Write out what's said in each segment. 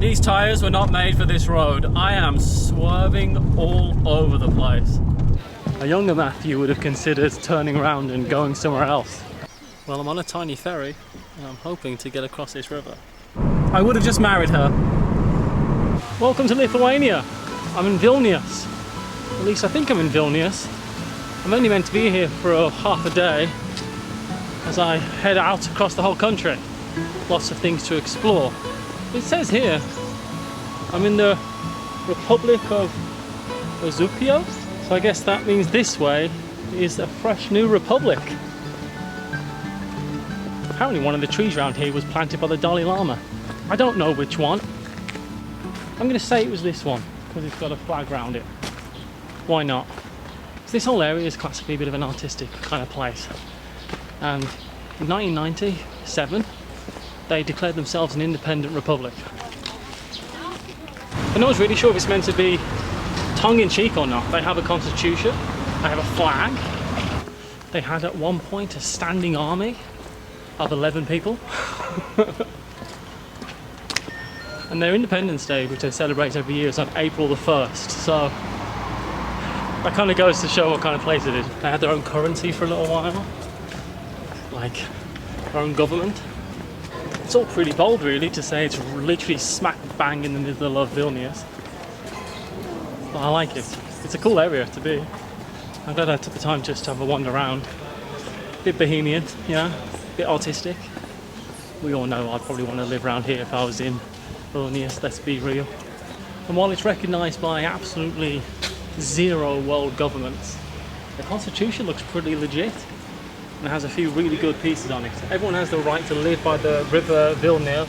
These tyres were not made for this road. I am swerving all over the place. A younger Matthew would have considered turning around and going somewhere else. Well, I'm on a tiny ferry and I'm hoping to get across this river. I would have just married her. Welcome to Lithuania. I'm in Vilnius. At least I think I'm in Vilnius. I'm only meant to be here for half a day as I head out across the whole country. Lots of things to explore. It says here I'm in the Republic of Užupis, so I guess that means this way is a fresh new republic. Apparently one of the trees around here was planted by the Dalai Lama. I don't know which one. I'm going to say it was this one because it's got a flag around it. Why not? So this whole area is classically a bit of an artistic kind of place. And in 1997 they declared themselves an independent republic. I'm not really sure if it's meant to be tongue-in-cheek or not. They have a constitution, they have a flag. They had at one point a standing army of 11 people. And their Independence Day, which they celebrate every year, is on April the 1st. So that kind of goes to show what kind of place it is. They had their own currency for a little while, like their own government. It's all pretty bold really to say it's literally smack bang in the middle of Vilnius. But I like it. It's a cool area to be. I'm glad I took the time just to have a wander around. A bit bohemian, yeah, a bit artistic. We all know I'd probably want to live around here if I was in Vilnius, let's be real. And while it's recognised by absolutely zero world governments, the constitution looks pretty legit and has a few really good pieces on it. Everyone has the right to live by the river Vilnia,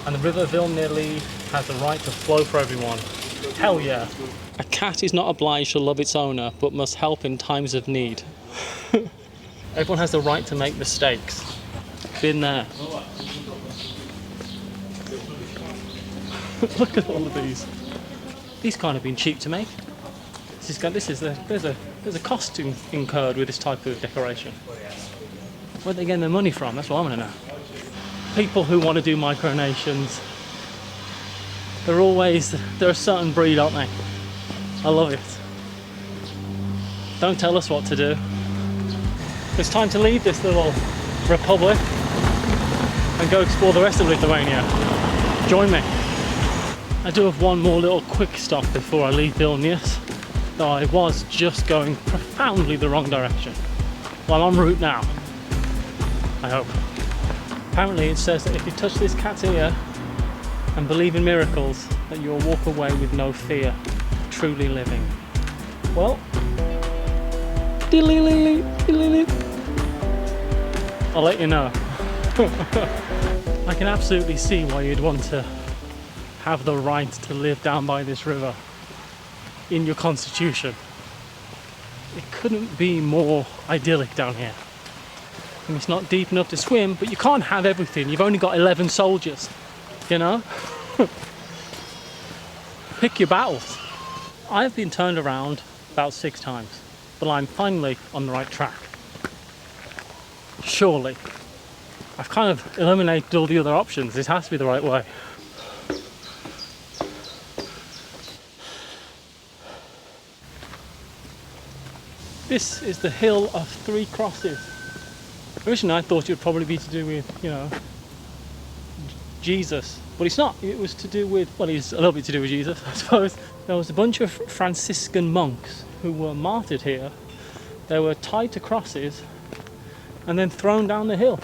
and the river Vilnia has the right to flow for everyone. Hell yeah. A cat is not obliged to love its owner, but must help in times of need. Everyone has the right to make mistakes. Been there. Look at all of these. These kind of been cheap to make. There's a cost incurred with this type of decoration. Where are they getting their money from? That's what I want to know. People who want to do micronations, they're a certain breed, aren't they? I love it. Don't tell us what to do. It's time to leave this little republic and go explore the rest of Lithuania. Join me. I do have one more little quick stop before I leave Vilnius, though I was just going profoundly the wrong direction. Well, I'm en route now, I hope. Apparently it says that if you touch this cat's ear and believe in miracles, that you'll walk away with no fear, truly living. Well, I'll let you know. I can absolutely see why you'd want to have the right to live down by this river in your constitution. It couldn't be more idyllic down here. And it's not deep enough to swim, but you can't have everything. You've only got 11 soldiers, you know? Pick your battles. I've been turned around about 6 times, but I'm finally on the right track. Surely. I've kind of eliminated all the other options. This has to be the right way. This is the Hill of 3 Crosses. Originally I thought it would probably be to do with, you know, Jesus, but it's not. It was to do with, well, it's a little bit to do with Jesus, I suppose. There was a bunch of Franciscan monks who were martyred here. They were tied to crosses and then thrown down the hill.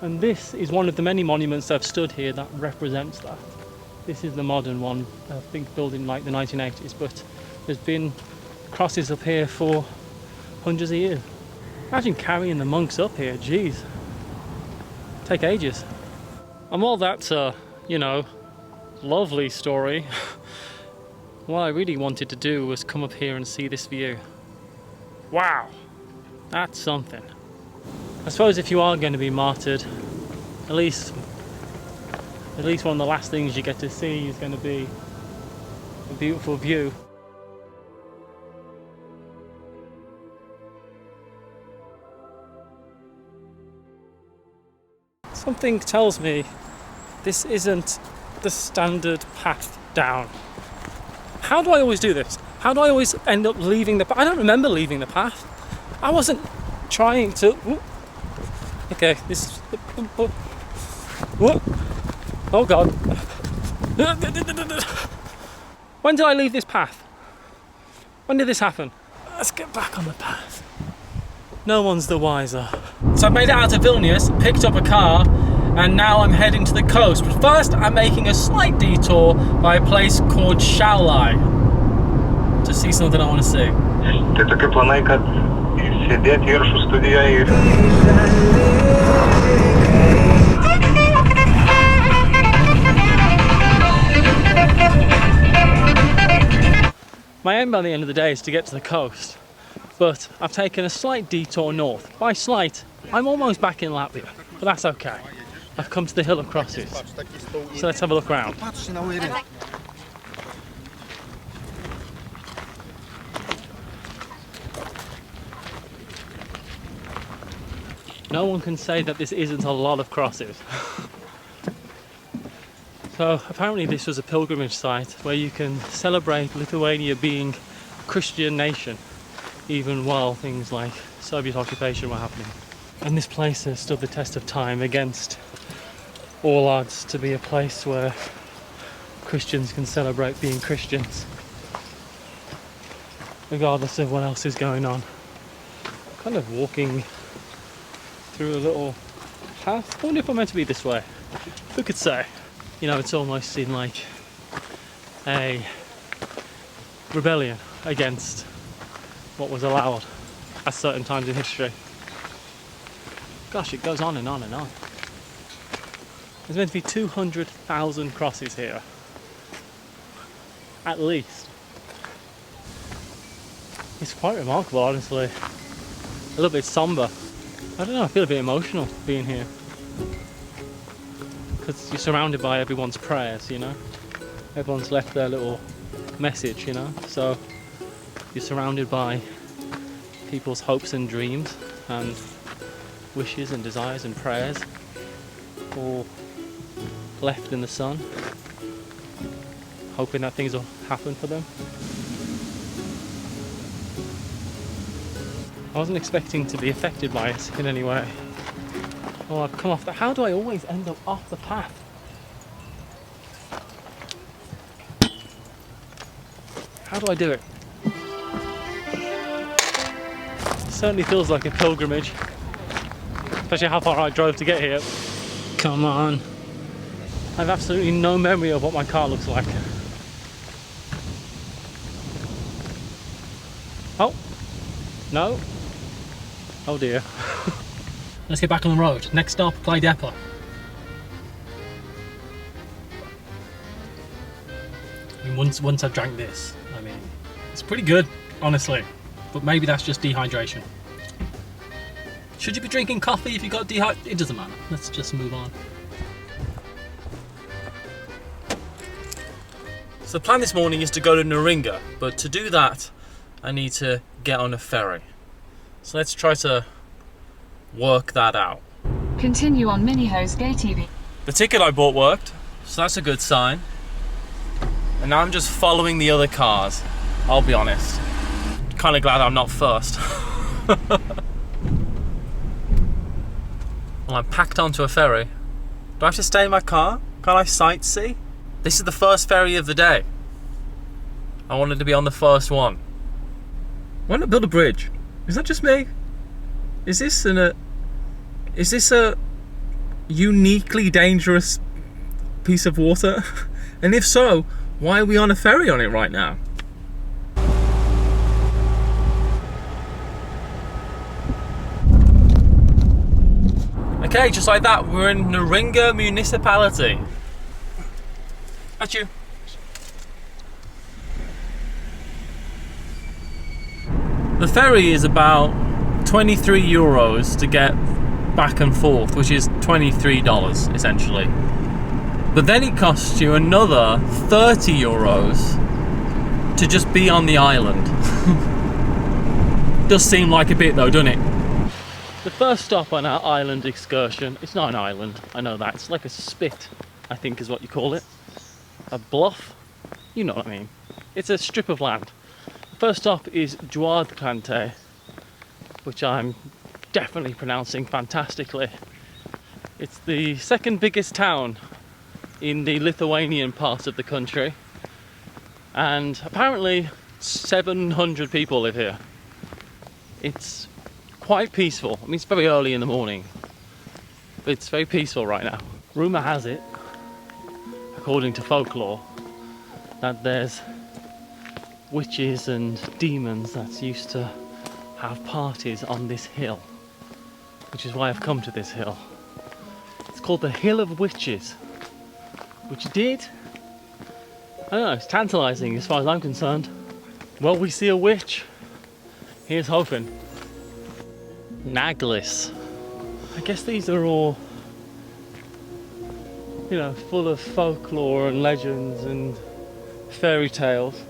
And this is one of the many monuments that have stood here that represents that. This is the modern one, I think built in like the 1980s, but there's been crosses up here for hundreds of years. Imagine carrying the monks up here, geez. Take ages. And while that's a, you know, lovely story, what I really wanted to do was come up here and see this view. Wow, that's something. I suppose if you are going to be martyred, at least one of the last things you get to see is going to be a beautiful view. Something tells me this isn't the standard path down. How do I always do this? How do I always end up leaving the path? I don't remember leaving the path. I wasn't trying to. Okay, this. Oh God. When did I leave this path? When did this happen? Let's get back on the path. No one's the wiser. So I've made it out to Vilnius, picked up a car, and now I'm heading to the coast. But first, I'm making a slight detour by a place called Šiauliai to see something I want to see. Tai tokie planai, kad sėdėti įrašų studijoje ir... My aim by the end of the day is to get to the coast, but I've taken a slight detour north. By slight, I'm almost back in Latvia, but that's okay. I've come to the hill of crosses, so let's have a look around. No one can say that this isn't a lot of crosses. So apparently this was a pilgrimage site where you can celebrate Lithuania being a Christian nation, even while things like Soviet occupation were happening. And this place has stood the test of time against all odds to be a place where Christians can celebrate being Christians, regardless of what else is going on. Kind of walking through a little path. I wonder if I'm meant to be this way. Who could say? You know, it's almost seen like a rebellion against what was allowed at certain times in history. Gosh, it goes on and on and on. There's meant to be 200,000 crosses here. At least. It's quite remarkable, honestly. A little bit somber. I don't know, I feel a bit emotional being here. Because you're surrounded by everyone's prayers, you know? Everyone's left their little message, you know? So you're surrounded by people's hopes and dreams and wishes and desires and prayers, all left in the sun, hoping that things will happen for them. I wasn't expecting to be affected by it in any way. Oh, I've come off the... How do I always end up off the path? How do I do it? It certainly feels like a pilgrimage. Especially how far I drove to get here. Come on. I have absolutely no memory of what my car looks like. Oh. No. Oh dear. Let's get back on the road. Next stop, Kleidepa. I mean, once I've drank this, I mean, it's pretty good, honestly. But maybe that's just dehydration. Should you be drinking coffee if you got dehydrated? It doesn't matter. Let's just move on. So the plan this morning is to go to Neringa, but to do that, I need to get on a ferry. So let's try to work that out. Continue on Miniho's Gay TV. The ticket I bought worked, so that's a good sign. And now I'm just following the other cars, I'll be honest. Kind of glad I'm not first. Well, I'm packed onto a ferry. Do I have to stay in my car? Can't I sightsee? This is the first ferry of the day. I wanted to be on the first one. Why not build a bridge? Is that just me? Is this a uniquely dangerous piece of water? And if so, why are we on a ferry on it right now? Okay, just like that, we're in Neringa municipality. That's you. The ferry is about 23 euros to get back and forth, which is $23 essentially. But then it costs you another 30 euros to just be on the island. Does seem like a bit though, doesn't it? The first stop on our island excursion, it's not an island, I know that, it's like a spit, I think is what you call it. a bluff, you know what I mean. It's a strip of land. First stop is Geographical, which I'm definitely pronouncing fantastically. It's the second biggest town in the Lithuanian part of the country, and apparently 700 people live here. It's quite peaceful. I mean, it's very early in the morning, but it's very peaceful right now. Rumour has it, according to folklore, that there's witches and demons that used to have parties on this hill, which is why I've come to this hill. It's called the Hill of Witches, which did, I don't know, it's tantalising as far as I'm concerned. Well, we see a witch. Here's hoping. Naglis. I guess these are all, you know, full of folklore and legends and fairy tales.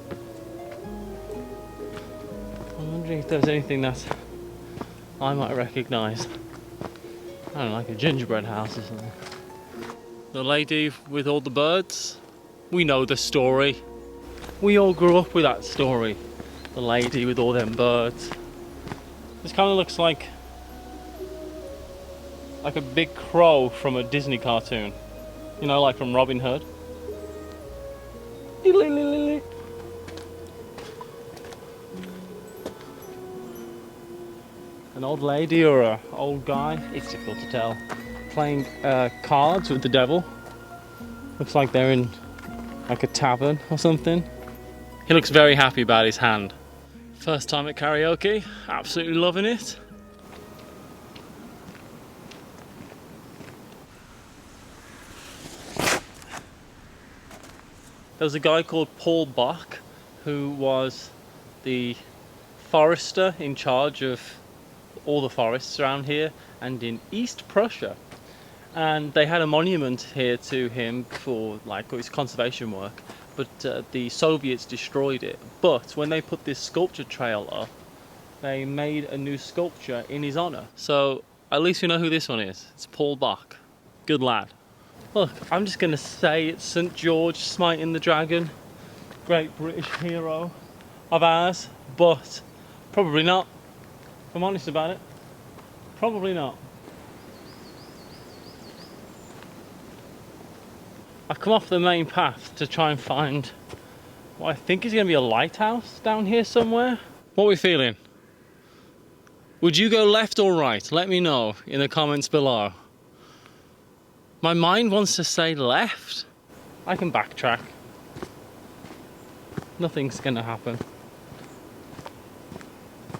I'm wondering if there's anything that I might recognise. I don't know, like a gingerbread house or something. The lady with all the birds. We know the story. We all grew up with that story. The lady with all them birds. This kind of looks like a big crow from a Disney cartoon. You know, like from Robin Hood. An old lady or an old guy, it's difficult to tell, playing cards with the devil. Looks like they're in like a tavern or something. He looks very happy about his hand. First time at karaoke, absolutely loving it. There was a guy called Paul Bach who was the forester in charge of all the forests around here and in East Prussia, and they had a monument here to him for like his conservation work, but the Soviets destroyed it. But when they put this sculpture trail up, they made a new sculpture in his honor. So at least we know who this one is. It's Paul Bach. Good lad. Look, I'm just gonna say it's St. George smiting the dragon, great British hero of ours, but probably not. If I'm honest about it, probably not. I've come off the main path to try and find what I think is going to be a lighthouse down here somewhere. What are we feeling? Would you go left or right? Let me know in the comments below. My mind wants to say left. I can backtrack. Nothing's going to happen.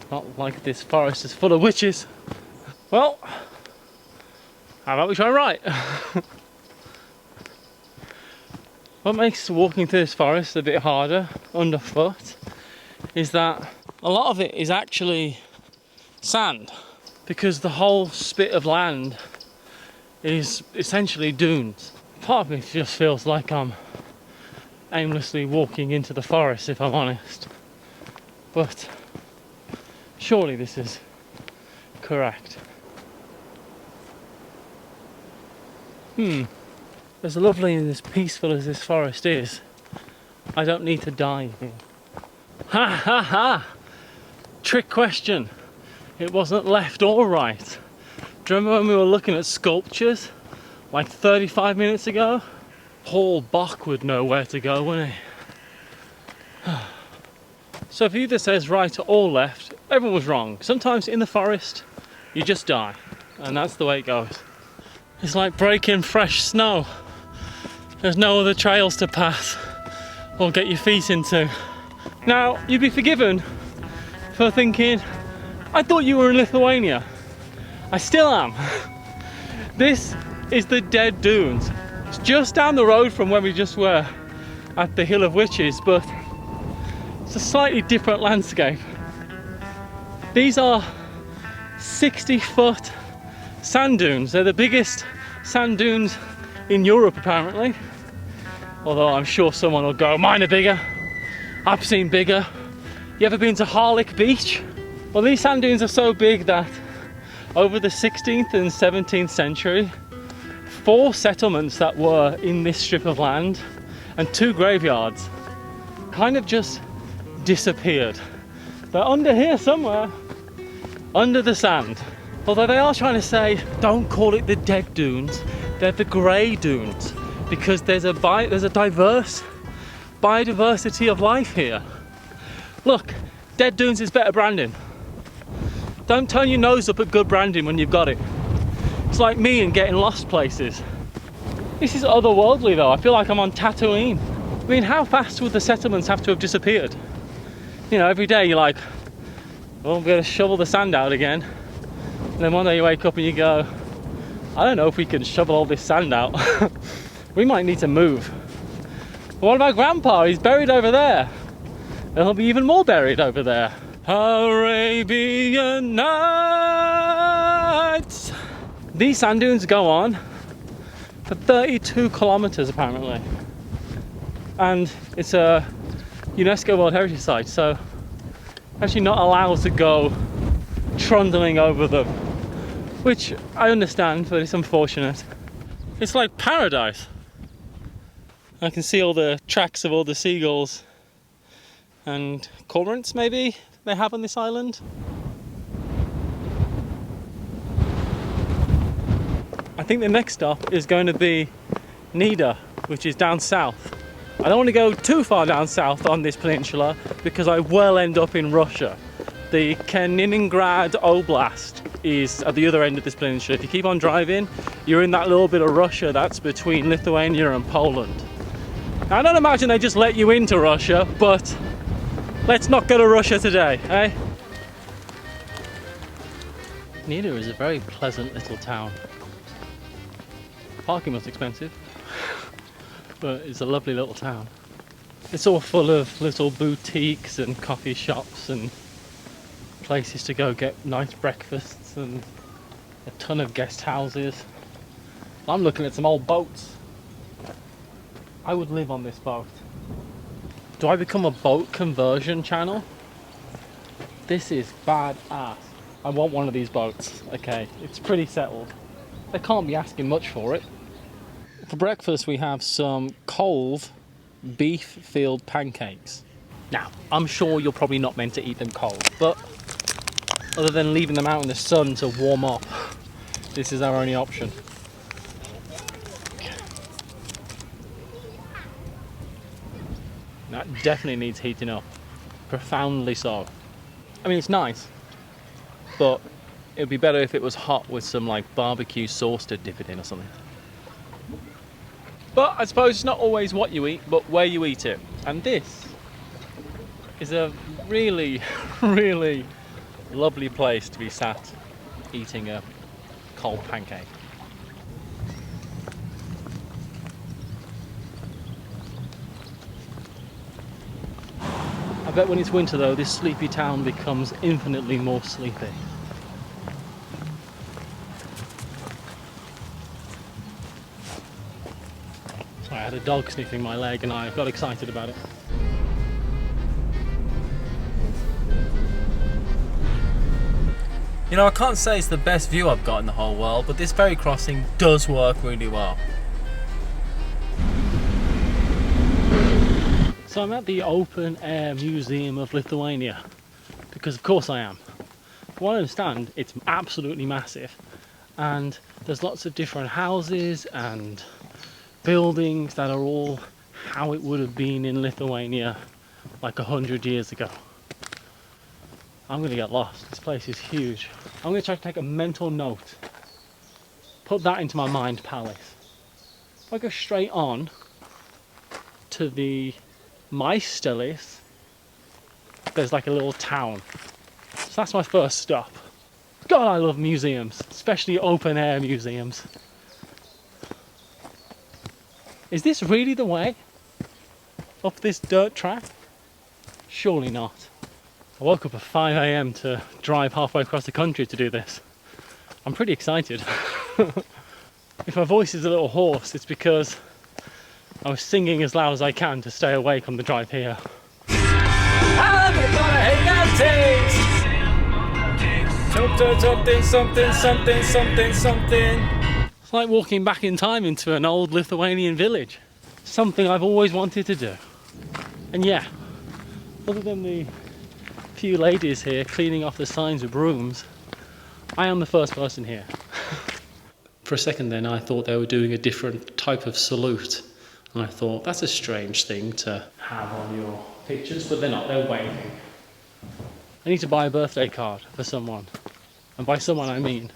Not like this forest is full of witches. Well, how about we try right? What makes walking through this forest a bit harder underfoot is that a lot of it is actually sand, because the whole spit of land is essentially dunes. Part of me just feels like I'm aimlessly walking into the forest, if I'm honest. But surely this is correct. As lovely and as peaceful as this forest is, I don't need to die here. Ha ha ha! Trick question. It wasn't left or right. Do you remember when we were looking at sculptures like 35 minutes ago? Paul Bach would know where to go, wouldn't he? So if it either says right or left, everyone was wrong. Sometimes in the forest, you just die. And that's the way it goes. It's like breaking fresh snow. There's no other trails to pass or get your feet into. Now, you'd be forgiven for thinking, I thought you were in Lithuania. I still am. This is the Dead Dunes. It's just down the road from where we just were at the Hill of Witches, but it's a slightly different landscape. These are 60-foot sand dunes. They're the biggest sand dunes in Europe, apparently. Although I'm sure someone will go, mine are bigger. I've seen bigger. You ever been to Harlech Beach? Well, these sand dunes are so big that over the 16th and 17th century, 4 settlements that were in this strip of land and 2 graveyards kind of just disappeared. They're under here somewhere, under the sand. Although they are trying to say, don't call it the dead dunes, they're the grey dunes, because there's a diverse biodiversity of life here. Look, dead dunes is better branding. Don't turn your nose up at good branding when you've got it. It's like me and getting lost places. This is otherworldly though. I feel like I'm on Tatooine. I mean, how fast would the settlements have to have disappeared? You know, every day you're like, well, I'm gonna shovel the sand out again. And then one day you wake up and you go, I don't know if we can shovel all this sand out. We might need to move. But what about Grandpa? He's buried over there. And he'll be even more buried over there. Arabian Nights. These sand dunes go on for 32 kilometers apparently. And it's a UNESCO World Heritage Site, so actually not allowed to go trundling over them. Which I understand, but it's unfortunate. It's like paradise. I can see all the tracks of all the seagulls and cormorants maybe they have on this island. I think the next stop is going to be Nida, which is down south. I don't want to go too far down south on this peninsula because I will end up in Russia. The Kaliningrad Oblast is at the other end of this peninsula. If you keep on driving, you're in that little bit of Russia that's between Lithuania and Poland. Now, I don't imagine they just let you into Russia, but let's not go to Russia today, eh? Nida is a very pleasant little town. Parking was expensive, but it's a lovely little town. It's all full of little boutiques and coffee shops and places to go get nice breakfasts and a ton of guest houses. I'm looking at some old boats. I would live on this boat. Do I become a boat conversion channel? This is badass. I want one of these boats. Okay, it's pretty settled. They can't be asking much for it. For breakfast we have some cold beef filled pancakes. Now, I'm sure you're probably not meant to eat them cold, but other than leaving them out in the sun to warm up, this is our only option. That definitely needs heating up, profoundly so. I mean, it's nice, but it would be better if it was hot with some like barbecue sauce to dip it in or something. But I suppose it's not always what you eat, but where you eat it. And this is a really, really lovely place to be sat eating a cold pancake. I bet when it's winter though, this sleepy town becomes infinitely more sleepy. So I had a dog sniffing my leg and I got excited about it. You know, I can't say it's the best view I've got in the whole world, but this ferry crossing does work really well. So I'm at the Open Air Museum of Lithuania, because of course I am. From what I understand, it's absolutely massive, and there's lots of different houses and buildings that are all how it would have been in Lithuania like 100 years ago. I'm gonna get lost. This place is huge. I'm gonna try to take a mental note. Put that into my mind palace. If I go straight on to the Meisterlis, there's like a little town. So that's my first stop. God, I love museums, especially open air museums. Is this really the way up this dirt track? Surely not. I woke up at 5 AM to drive halfway across the country to do this. I'm pretty excited. If my voice is a little hoarse, it's because I was singing as loud as I can to stay awake on the drive here. Something, something, something, something, something. It's like walking back in time into an old Lithuanian village. something I've always wanted to do. And yeah, other than the few ladies here cleaning off the signs with brooms, I am the first person here. For a second then I thought they were doing a different type of salute, and I thought that's a strange thing to have on your pictures, but they're not, they're waving. I need to buy a birthday card for someone, and by someone I mean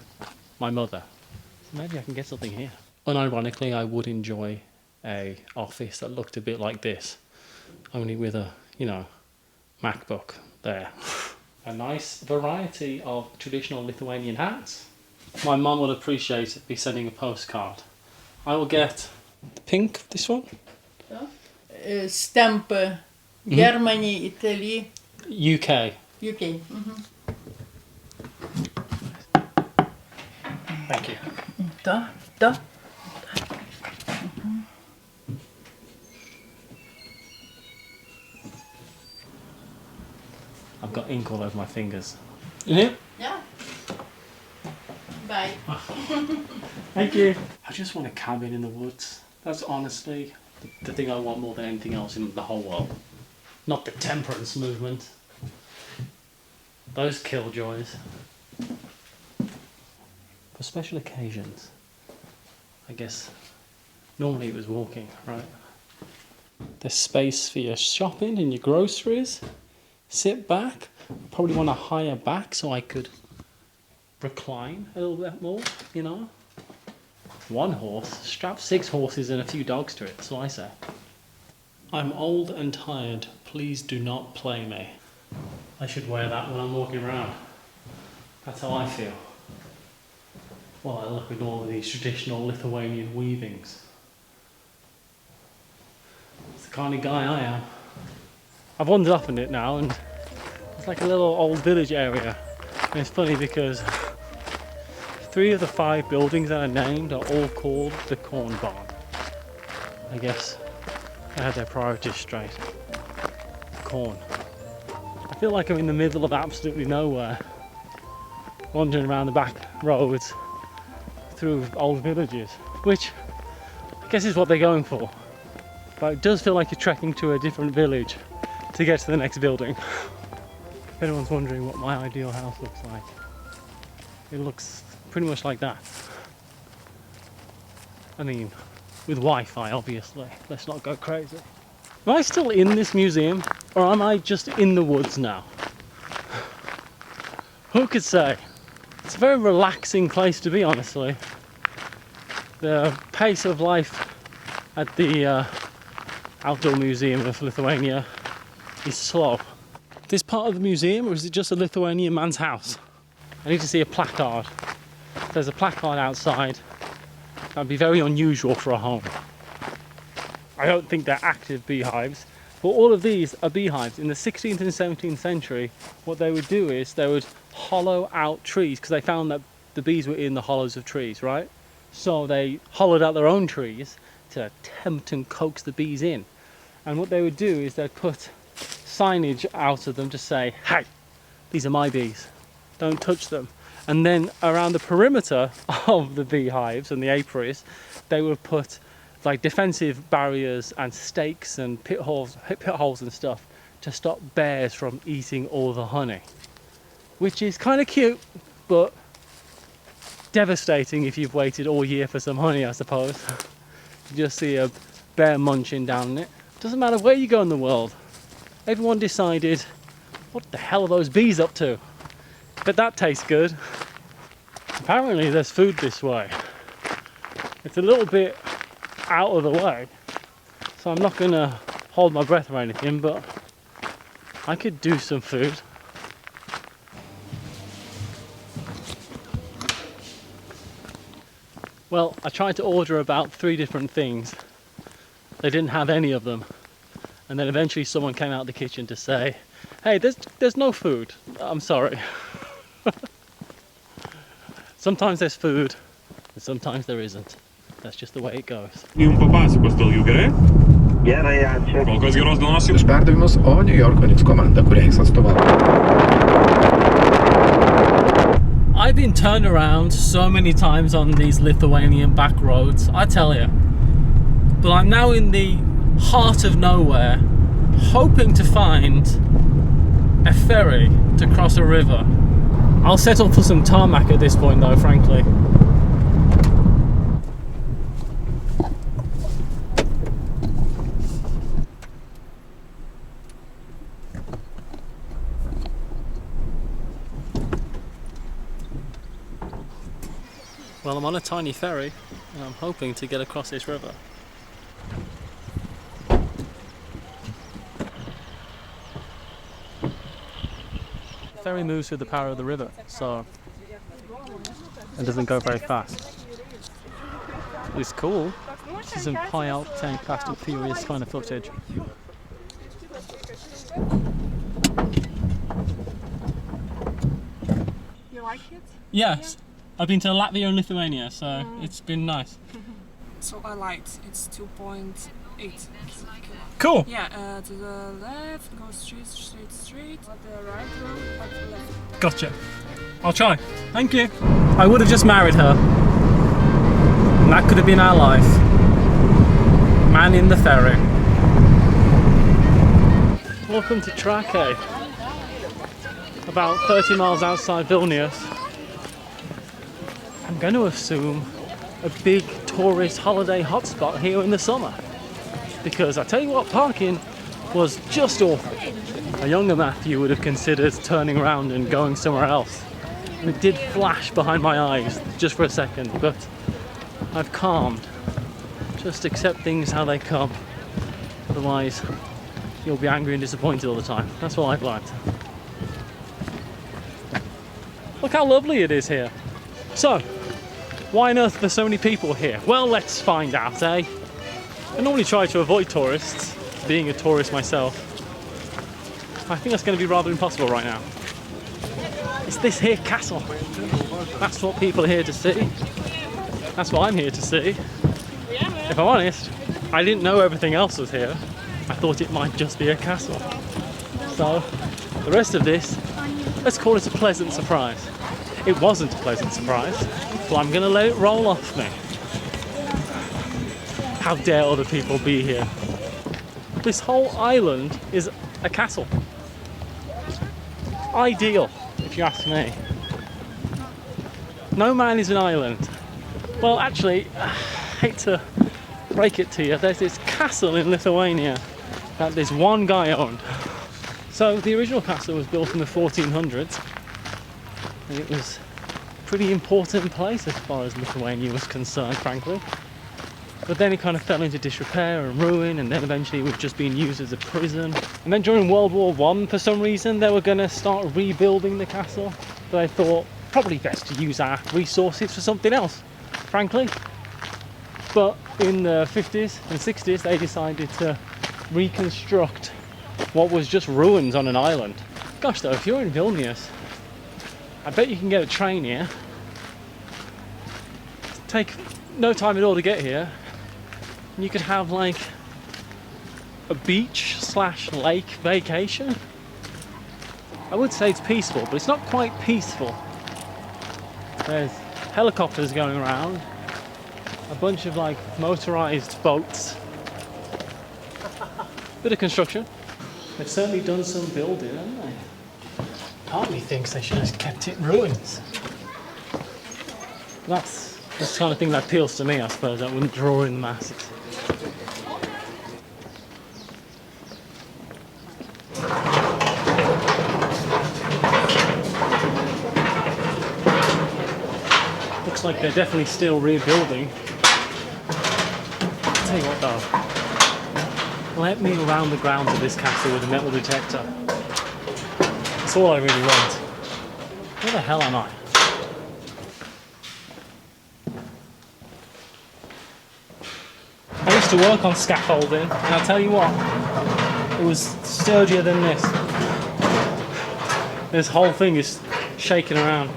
my mother. So maybe I can get something here. Unironically, I would enjoy a office that looked a bit like this, only with a, you know, MacBook there. A nice variety of traditional Lithuanian hats. My mum will appreciate me sending a postcard. I will get the pink, this one. Stamp Germany, Italy, UK. UK. Thank you. Da, da. I've got ink all over my fingers. In here? Yeah. Bye. Thank you. I just want a cabin in the woods. That's honestly the thing I want more than anything else in the whole world. Not the temperance movement. Those killjoys. For special occasions, I guess normally it was walking, right? There's space for your shopping and your groceries. Sit back. Probably want a higher back so I could recline a little bit more, you know? One horse, strap 6 horses and a few dogs to it, that's what I say. I'm old and tired, please do not play me. I should wear that when I'm walking around. That's how I feel. Well, I look with all of these traditional Lithuanian weavings. It's the kind of guy I am. I've wandered up in it now, and it's like a little old village area. And it's funny because 3 of the 5 buildings that are named are all called the Corn Barn. I guess they had their priorities straight. Corn. I feel like I'm in the middle of absolutely nowhere, wandering around the back roads through old villages, which I guess is what they're going for. But it does feel like you're trekking to a different village to get to the next building. If anyone's wondering what my ideal house looks like, it looks pretty much like that. I mean, with Wi-Fi obviously, let's not go crazy. Am I still in this museum, or am I just in the woods now? Who could say? It's a very relaxing place to be, honestly. The pace of life at the Outdoor Museum of Lithuania is slow. This part of the museum, or is it just a Lithuanian man's house? I need to see a placard. If there's a placard outside, that'd be very unusual for a home. I don't think they're active beehives, but all of these are beehives. In the 16th and 17th century, what they would do is they would hollow out trees, because they found that the bees were in the hollows of trees, right? So they hollowed out their own trees to tempt and coax the bees in. And what they would do is they'd put signage out of them to say, hey, these are my bees, don't touch them. And then around the perimeter of the beehives and the apiaries, they would put like defensive barriers and stakes and pit holes and stuff to stop bears from eating all the honey. Which is kind of cute, but devastating if you've waited all year for some honey, I suppose. You just see a bear munching down it. Doesn't matter where you go in the world. Everyone decided, what the hell are those bees up to? But that tastes good. Apparently there's food this way. It's a little bit out of the way, so I'm not gonna hold my breath or anything, but I could do some food. Well, I tried to order about 3 different things. They didn't have any of them. And then eventually someone came out of the kitchen to say, hey, there's no food. I'm sorry. Sometimes there's food, and sometimes there isn't. That's just the way it goes. Jums papasakos dėl jų, gerai? Gerai, ačiū. Kol kas geros dienos jums. Iš perdavimus, o New York Knicks komanda, kuriai jis atstovauja. I've been turned around so many times on these Lithuanian back roads, I tell you. But I'm now in the heart of nowhere, hoping to find a ferry to cross a river. I'll settle for some tarmac at this point though, frankly. Well, I'm on a tiny ferry and I'm hoping to get across this river. The ferry moves with the power of the river, so it doesn't go very fast. It's cool. This isn't high octane Fast and Furious kind of footage. You like it? Yes. I've been to Latvia and Lithuania, so it's been nice. So I liked it's 2.8. Cool! Yeah, to the left, go straight, at the right road, at the left. Gotcha. I'll try. Thank you. I would have just married her. And that could have been our life. Man in the ferry. Welcome to Trakai. About 30 miles outside Vilnius. I'm going to assume a big tourist holiday hotspot here in the summer. Because I tell you what, parking was just awful. A younger Matthew would have considered turning around and going somewhere else. And it did flash behind my eyes just for a second, but I've calmed. Just accept things how they come. Otherwise, you'll be angry and disappointed all the time. That's what I've learned. Look how lovely it is here. So, why on earth are there so many people here? Well, let's find out, eh? I normally try to avoid tourists, being a tourist myself. I think that's going to be rather impossible right now. It's this here castle. That's what people are here to see. That's what I'm here to see. If I'm honest, I didn't know everything else was here. I thought it might just be a castle. So, the rest of this, let's call it a pleasant surprise. It wasn't a pleasant surprise, but I'm going to let it roll off me. How dare other people be here? This whole island is a castle. Ideal, if you ask me. No man is an island. Well, actually, I hate to break it to you, there's this castle in Lithuania that this one guy owned. So the original castle was built in the 1400s, and it was a pretty important place as far as Lithuania was concerned, frankly. But then it kind of fell into disrepair and ruin, and then eventually it was just being used as a prison. And then during World War I, for some reason, they were going to start rebuilding the castle. But I thought, probably best to use our resources for something else, frankly. But in the 50s and 60s, they decided to reconstruct what was just ruins on an island. Gosh though, if you're in Vilnius, I bet you can get a train here. Take no time at all to get here. You could have like a beach / lake vacation. I would say it's peaceful, but it's not quite peaceful. There's helicopters going around, a bunch of like motorized boats, bit of construction. They've certainly done some building, haven't they? Part of me thinks they should have kept it in ruins. That's the kind of thing that appeals to me, I suppose. That wouldn't draw in the masses. Looks like they're definitely still rebuilding. I'll tell you what though, let me around the grounds of this castle with a metal detector. That's all I really want. Where the hell am I? I used to work on scaffolding, and I'll tell you what, it was sturdier than this. This whole thing is shaking around.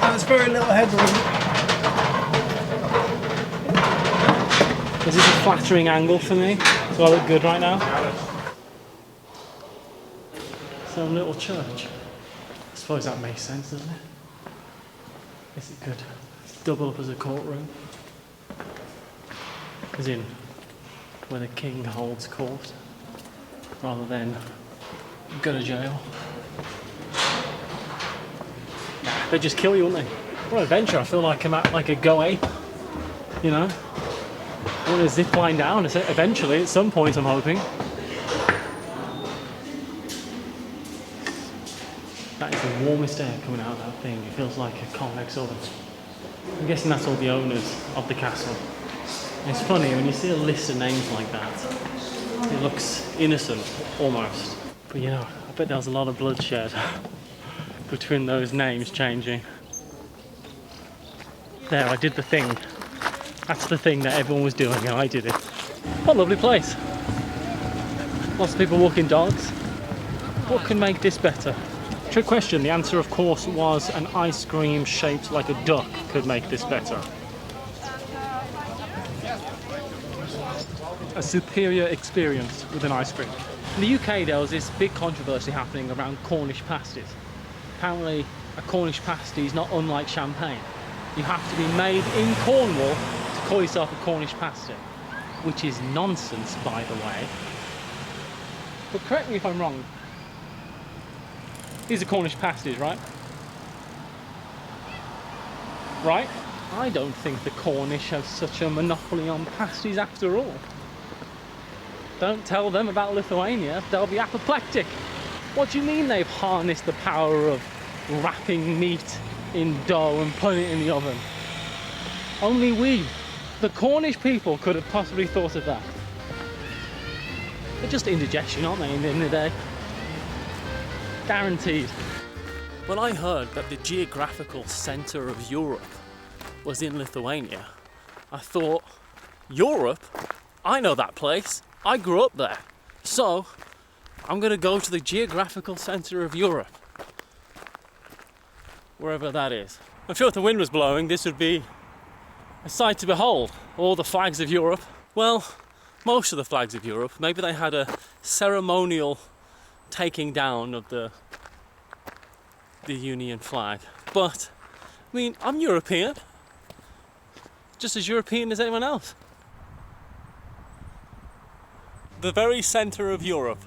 There's very little headroom. This is a flattering angle for me, so I look good right now. Some little church. I suppose that makes sense, doesn't it? Guess it could double up as a courtroom. as in where the king holds court, rather than go to jail. Nah, they just kill you, wouldn't they? What an adventure! I feel like I'm at like a Go Ape, you know? I want to zip line down eventually, at some point, I'm hoping. That is the warmest air coming out of that thing. It feels like a convex oven. I'm guessing that's all the owners of the castle. And it's funny, when you see a list of names like that, it looks innocent, almost. But you know, I bet there was a lot of bloodshed between those names changing. There, I did the thing. That's the thing that everyone was doing, and I did it. What a lovely place. Lots of people walking dogs. What can make this better? Trick question. The answer, of course, was an ice cream shaped like a duck could make this better. A superior experience with an ice cream. In the UK, there was this big controversy happening around Cornish pasties. Apparently, a Cornish pasty is not unlike champagne. You have to be made in Cornwall to call yourself a Cornish pasty, which is nonsense, by the way. But correct me if I'm wrong. These are Cornish pasties, right? Right? I don't think the Cornish have such a monopoly on pasties after all. Don't tell them about Lithuania, they'll be apoplectic. What do you mean they've harnessed the power of wrapping meat in dough and putting it in the oven? Only we, the Cornish people, could have possibly thought of that. They're just indigestion, aren't they, in the end of the day? Guaranteed. When I heard that the geographical centre of Europe was in Lithuania, I thought, Europe? I know that place. I grew up there. So, I'm going to go to the geographical centre of Europe. Wherever that is. I'm sure if the wind was blowing, this would be a sight to behold. All the flags of Europe. Well, most of the flags of Europe. Maybe they had a ceremonial taking down of the Union flag. But, I mean, I'm European. Just as European as anyone else. The very centre of Europe.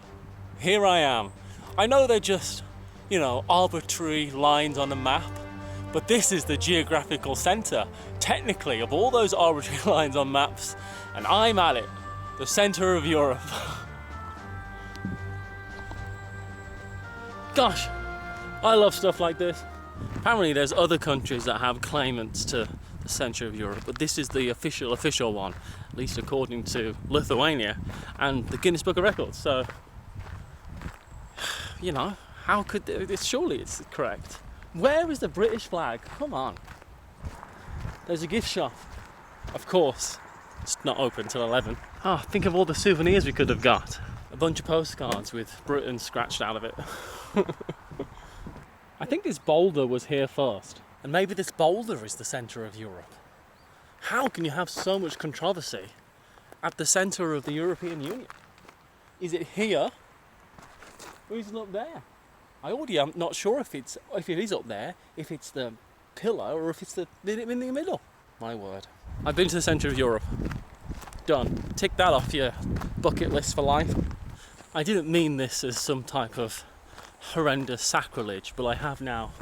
Here I am. I know they're just, you know, arbitrary lines on a map, but this is the geographical centre, technically, of all those arbitrary lines on maps, and I'm at it, the centre of Europe. Gosh, I love stuff like this. Apparently there's other countries that have claimants to the centre of Europe, but this is the official one, at least according to Lithuania and the Guinness Book of Records. So, you know, how could this? Surely it's correct. Where is the British flag? Come on. There's a gift shop. Of course, it's not open till 11. Oh, think of all the souvenirs we could have got. A bunch of postcards with Britain scratched out of it. I think this boulder was here first. And maybe this boulder is the centre of Europe. How can you have so much controversy at the centre of the European Union? Is it here? Or is it up there? I already am not sure if it is up there, if it's the pillar, or if it's in the middle. My word. I've been to the centre of Europe. Done. Tick that off your bucket list for life. I didn't mean this as some type of horrendous sacrilege, but I have now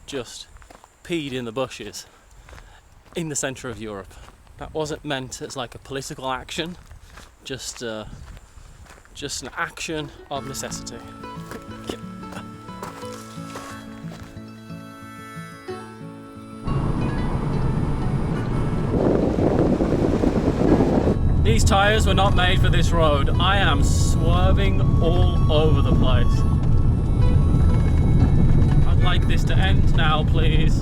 just peed in the bushes in the centre of Europe. That wasn't meant as like a political action, just an action of necessity. These tyres were not made for this road. I am swerving all over the place. I'd like this to end now, please.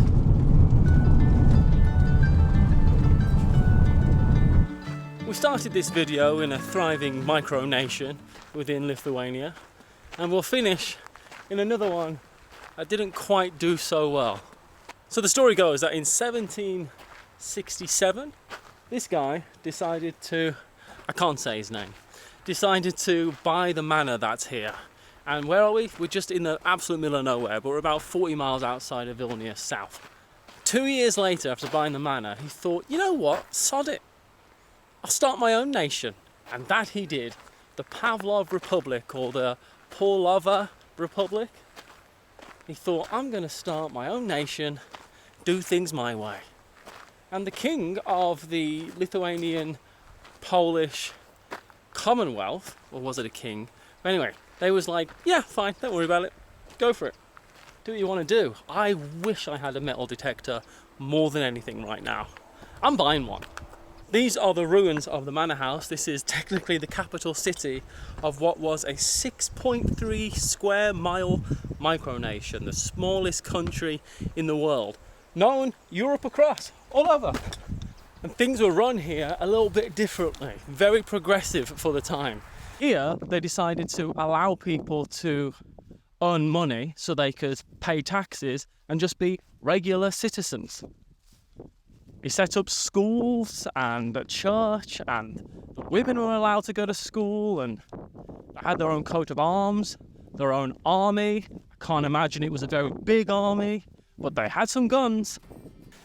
We started this video in a thriving micronation within Lithuania, and we'll finish in another one that didn't quite do so well. So the story goes that in 1767, this guy decided to, I can't say his name, decided to buy the manor that's here. And where are we? We're just in the absolute middle of nowhere, but we're about 40 miles outside of Vilnius south. 2 years later, after buying the manor, he thought, you know what, sod it. I'll start my own nation. And that he did. The Pavlov Republic, or the Pavlov Republic. He thought, I'm going to start my own nation, do things my way. And the king of the Lithuanian Polish Commonwealth, or was it a king? Anyway, they was like, yeah, fine, don't worry about it. Go for it. Do what you want to do. I wish I had a metal detector more than anything right now. I'm buying one. These are the ruins of the manor house. This is technically the capital city of what was a 6.3 square mile micronation, the smallest country in the world, known Europe across, all over. And things were run here a little bit differently, very progressive for the time. Here, they decided to allow people to earn money so they could pay taxes and just be regular citizens. He set up schools and a church, and the women were allowed to go to school, and they had their own coat of arms, their own army. I can't imagine it was a very big army, but they had some guns.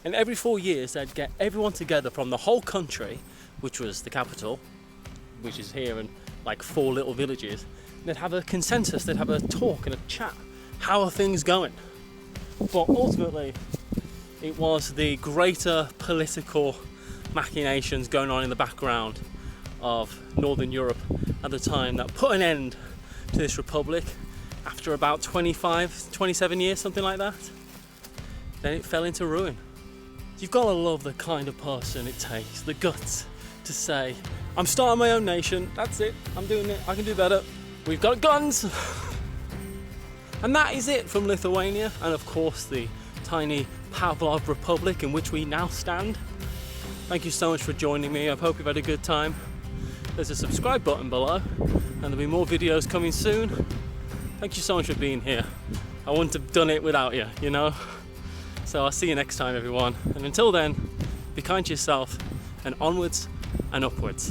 And every 4 years they'd get everyone together from the whole country, which was the capital, which is here, and like 4 little villages. And they'd have a consensus, they'd have a talk and a chat. How are things going? But ultimately, it was the greater political machinations going on in the background of Northern Europe at the time that put an end to this republic after about 27 years, something like that. Then it fell into ruin. You've got to love the kind of person it takes, the guts to say, I'm starting my own nation, that's it, I'm doing it, I can do better, we've got guns. And that is it from Lithuania, and of course the tiny Pavlov Republic in which we now stand. Thank you so much for joining me. I hope you've had a good time. There's a subscribe button below, and there'll be more videos coming soon. Thank you so much for being here. I wouldn't have done it without you, you know? So I'll see you next time, everyone. And until then, be kind to yourself, and onwards and upwards.